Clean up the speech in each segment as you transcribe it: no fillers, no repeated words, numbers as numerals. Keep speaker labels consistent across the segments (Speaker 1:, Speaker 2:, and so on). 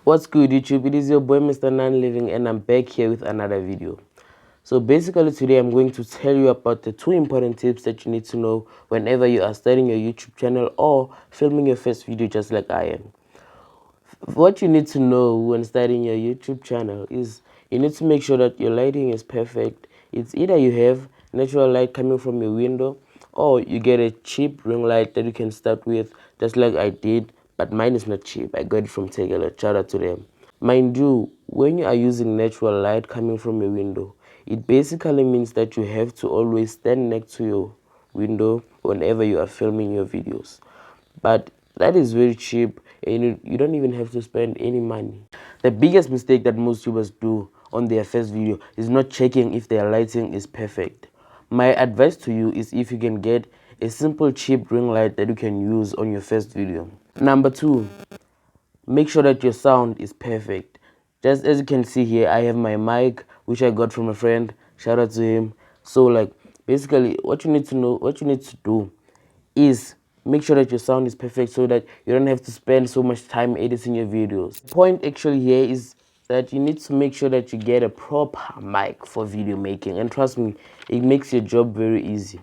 Speaker 1: What's good, YouTube? It is your boy Mr. Nan Living, and I'm back here with another video. So basically today I'm going to tell you about the 2 important tips that you need to know whenever you are starting your YouTube channel or filming your first video, just like I am. What you need to know when starting your YouTube channel is you need to make sure that your lighting is perfect. It's either you have natural light coming from your window, or you get a cheap ring light that you can start with, just like I did, but mine is not cheap. I got it from Tegela. Shout out to them. Mind you, when you are using natural light coming from your window, it basically means that you have to always stand next to your window whenever you are filming your videos. But that is very cheap, and you don't even have to spend any money. The biggest mistake that most YouTubers do on their first video is not checking if their lighting is perfect. My advice to you is if you can get a simple cheap ring light that you can use on your first video. Number 2, make sure that your sound is perfect. Just as you can see here, I have my mic which I got from a friend. Shout out to him. So like basically what you need to do is make sure that your sound is perfect so that you don't have to spend so much time editing your videos. The point actually here is that you need to make sure that you get a proper mic for video making, and trust me, it makes your job very easy.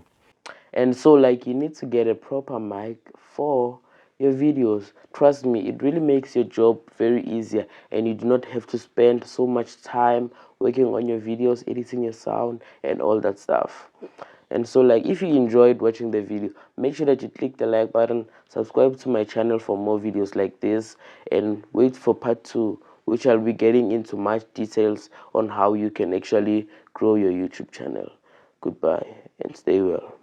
Speaker 1: And so like you need to get a proper mic for your videos. Trust me, it really makes your job very easier, and you do not have to spend so much time working on your videos, editing your sound and all that stuff. And so like if you enjoyed watching the video, make sure that you click the like button, subscribe to my channel for more videos like this, and wait for part 2, which I'll be getting into much details on how you can actually grow your YouTube channel. Goodbye and stay well.